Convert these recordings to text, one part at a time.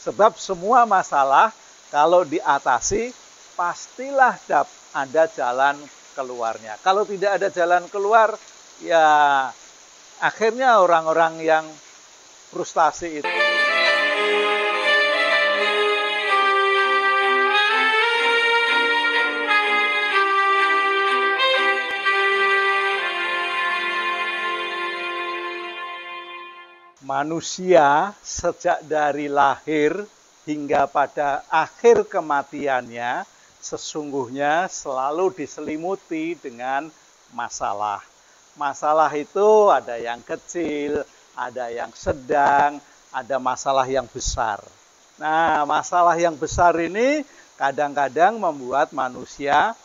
Sebab semua masalah kalau diatasi, pastilah ada jalan keluarnya. Kalau tidak ada jalan keluar, ya akhirnya orang-orang yang frustasi itu. Manusia sejak dari lahir hingga pada akhir kematiannya sesungguhnya selalu diselimuti dengan masalah. Masalah itu ada yang kecil, ada yang sedang, ada masalah yang besar. Nah, masalah yang besar ini kadang-kadang membuat manusia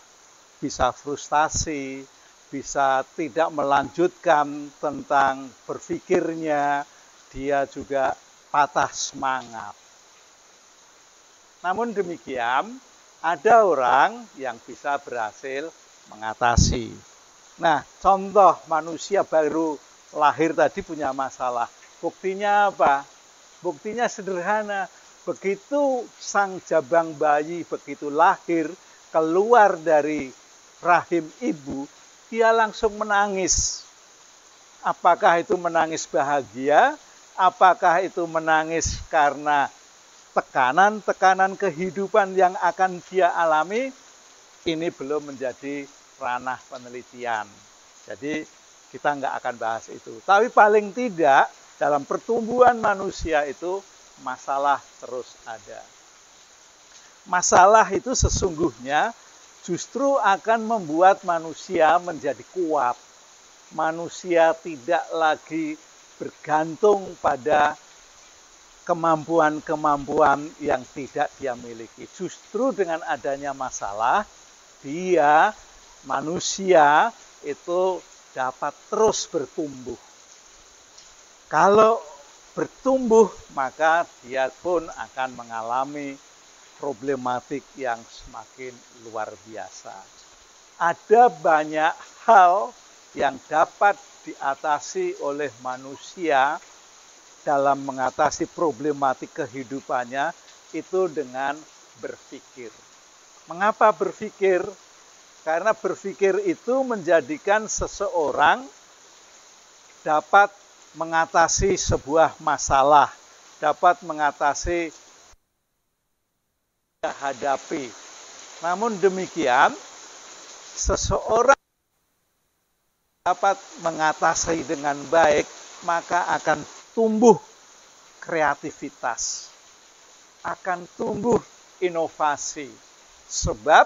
bisa frustasi, bisa tidak melanjutkan tentang berpikirnya, dia juga patah semangat. Namun demikian, ada orang yang bisa berhasil mengatasi. Nah, contoh manusia baru lahir tadi punya masalah. Buktinya apa? Buktinya sederhana. Begitu sang jabang bayi begitu lahir, keluar dari rahim ibu, dia langsung menangis. Apakah itu menangis bahagia? Apakah itu menangis karena tekanan-tekanan kehidupan yang akan dia alami? Ini belum menjadi ranah penelitian. Jadi kita nggak akan bahas itu. Tapi paling tidak dalam pertumbuhan manusia itu masalah terus ada. Masalah itu sesungguhnya justru akan membuat manusia menjadi kuat. Manusia tidak lagi bergantung pada kemampuan-kemampuan yang tidak dia miliki. Justru dengan adanya masalah, manusia itu dapat terus bertumbuh. Kalau bertumbuh, maka dia pun akan mengalami problematik yang semakin luar biasa. Ada banyak hal yang dapat diatasi oleh manusia dalam mengatasi problematik kehidupannya itu dengan berpikir. Mengapa berpikir? Karena berpikir itu menjadikan seseorang dapat mengatasi sebuah masalah, dapat mengatasi hadapi. Namun demikian, seseorang dapat mengatasi dengan baik, maka akan tumbuh kreativitas, akan tumbuh inovasi. Sebab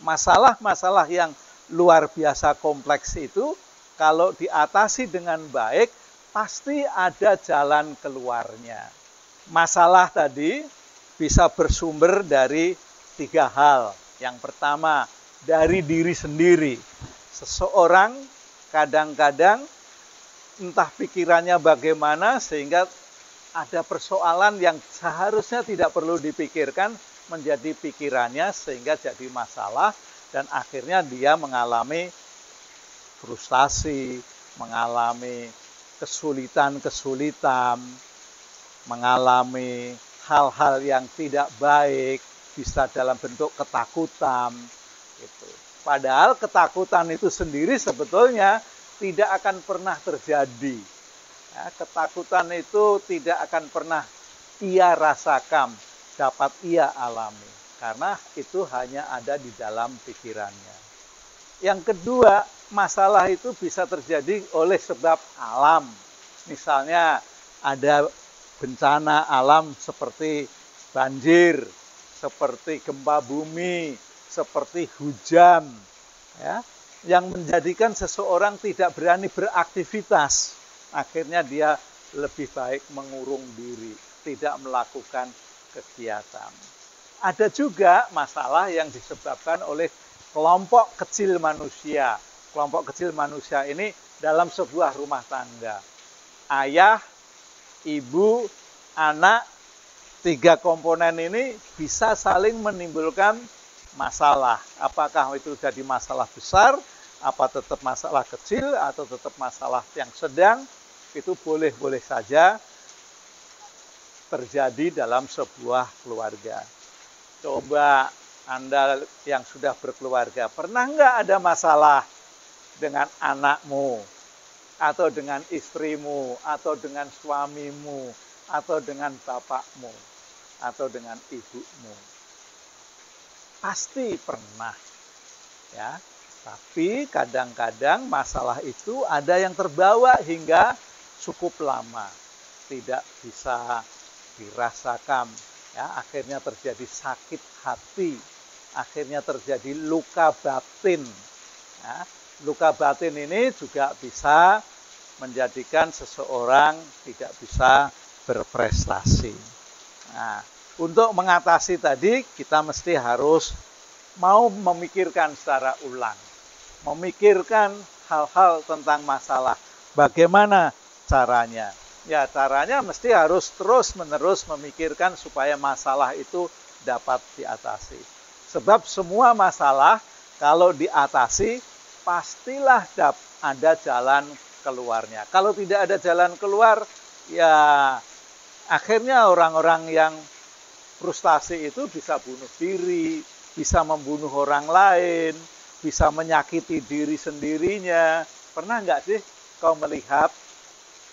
masalah-masalah yang luar biasa kompleks itu, kalau diatasi dengan baik, pasti ada jalan keluarnya. Masalah tadi bisa bersumber dari 3 hal. Yang pertama, dari diri sendiri. Seseorang kadang-kadang entah pikirannya bagaimana sehingga ada persoalan yang seharusnya tidak perlu dipikirkan menjadi pikirannya sehingga jadi masalah dan akhirnya dia mengalami frustasi, mengalami kesulitan-kesulitan, mengalami hal-hal yang tidak baik, bisa dalam bentuk ketakutan gitu. Padahal ketakutan itu sendiri sebetulnya tidak akan pernah terjadi. Ya, ketakutan itu tidak akan pernah ia rasakan, dapat ia alami. Karena itu hanya ada di dalam pikirannya. Yang kedua, masalah itu bisa terjadi oleh sebab alam. Misalnya ada bencana alam seperti banjir, seperti gempa bumi, seperti hujan, ya, yang menjadikan seseorang tidak berani beraktivitas. Akhirnya dia lebih baik mengurung diri, tidak melakukan kegiatan. Ada juga masalah yang disebabkan oleh kelompok kecil manusia. Kelompok kecil manusia ini dalam sebuah rumah tangga. Ayah, ibu, anak, 3 komponen ini bisa saling menimbulkan masalah. Apakah itu jadi masalah besar, apa tetap masalah kecil, atau tetap masalah yang sedang, itu boleh-boleh saja. terjadi dalam sebuah keluarga. Coba Anda yang sudah berkeluarga, pernah nggak ada masalah dengan anakmu, atau dengan istrimu, atau dengan suamimu, atau dengan bapakmu, atau dengan ibumu? Pasti pernah, ya. Tapi kadang-kadang masalah itu ada yang terbawa hingga cukup lama, tidak bisa dirasakan, ya. Akhirnya terjadi sakit hati, akhirnya terjadi luka batin. Ya. Luka batin ini juga bisa menjadikan seseorang tidak bisa berprestasi. Nah, untuk mengatasi tadi, kita mesti harus mau memikirkan secara ulang. Memikirkan hal-hal tentang masalah. Bagaimana caranya? Ya, caranya mesti harus terus-menerus memikirkan supaya masalah itu dapat diatasi. Sebab semua masalah kalau diatasi, pastilah ada jalan keluarnya. Kalau tidak ada jalan keluar, ya akhirnya orang-orang yang frustasi itu bisa bunuh diri, bisa membunuh orang lain, bisa menyakiti diri sendirinya. Pernah nggak sih kau melihat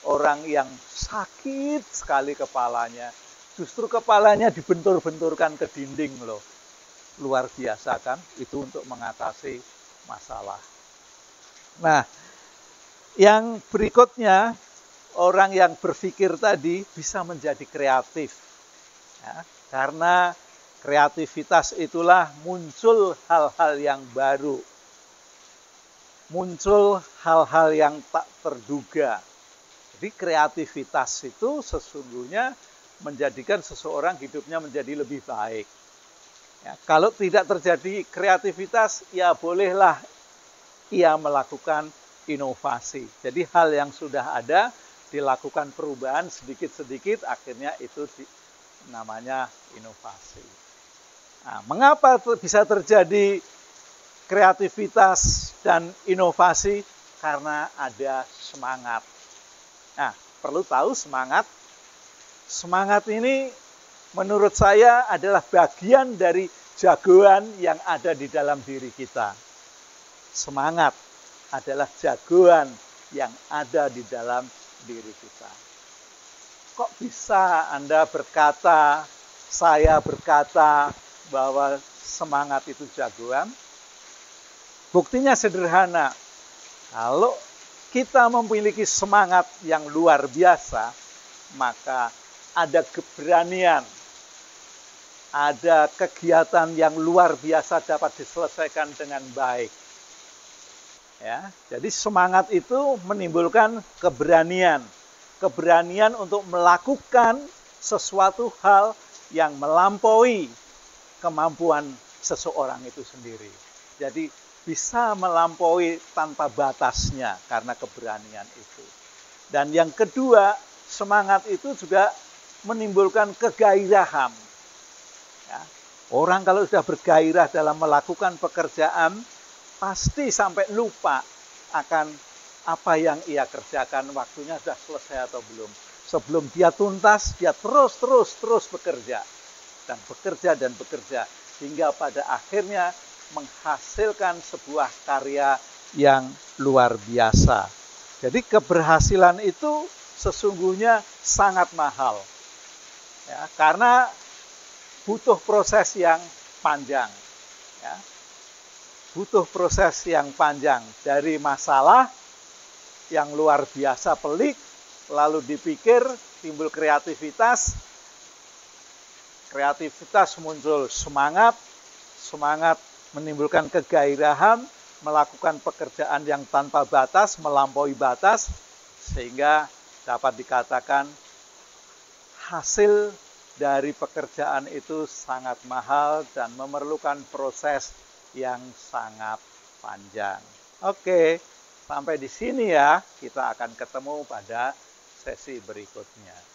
orang yang sakit sekali kepalanya, justru kepalanya dibentur-benturkan ke dinding loh. Luar biasa kan, itu untuk mengatasi masalah. Nah, yang berikutnya, orang yang berpikir tadi bisa menjadi kreatif. Ya, karena kreativitas itulah muncul hal-hal yang baru. Muncul hal-hal yang tak terduga. Jadi kreativitas itu sesungguhnya menjadikan seseorang hidupnya menjadi lebih baik. Ya, kalau tidak terjadi kreativitas, ya bolehlah ia melakukan inovasi. Jadi hal yang sudah ada dilakukan perubahan sedikit-sedikit, akhirnya itu namanya inovasi. Nah, mengapa bisa terjadi kreativitas dan inovasi? Karena ada semangat. Nah, perlu tahu semangat. Semangat ini menurut saya adalah bagian dari jagoan yang ada di dalam diri kita. Semangat adalah jagoan yang ada di dalam diri kita. Kok bisa Anda berkata, saya berkata bahwa semangat itu jagoan? Buktinya sederhana. Kalau kita memiliki semangat yang luar biasa, maka ada keberanian, ada kegiatan yang luar biasa dapat diselesaikan dengan baik. Ya, jadi semangat itu menimbulkan keberanian. Keberanian untuk melakukan sesuatu hal yang melampaui kemampuan seseorang itu sendiri. Jadi bisa melampaui tanpa batasnya karena keberanian itu. Dan yang kedua, semangat itu juga menimbulkan kegairahan. Ya, orang kalau sudah bergairah dalam melakukan pekerjaan, pasti sampai lupa akan apa yang ia kerjakan, waktunya sudah selesai atau belum. Sebelum dia tuntas, dia terus bekerja. Dan bekerja. Hingga pada akhirnya menghasilkan sebuah karya yang luar biasa. Jadi keberhasilan itu sesungguhnya sangat mahal. Ya, karena butuh proses yang panjang. Ya. Butuh proses yang panjang dari masalah yang luar biasa pelik, lalu dipikir, timbul kreativitas muncul semangat menimbulkan kegairahan, melakukan pekerjaan yang tanpa batas, melampaui batas, sehingga dapat dikatakan hasil dari pekerjaan itu sangat mahal dan memerlukan proses yang sangat panjang. Oke, sampai di sini ya, kita akan ketemu pada sesi berikutnya.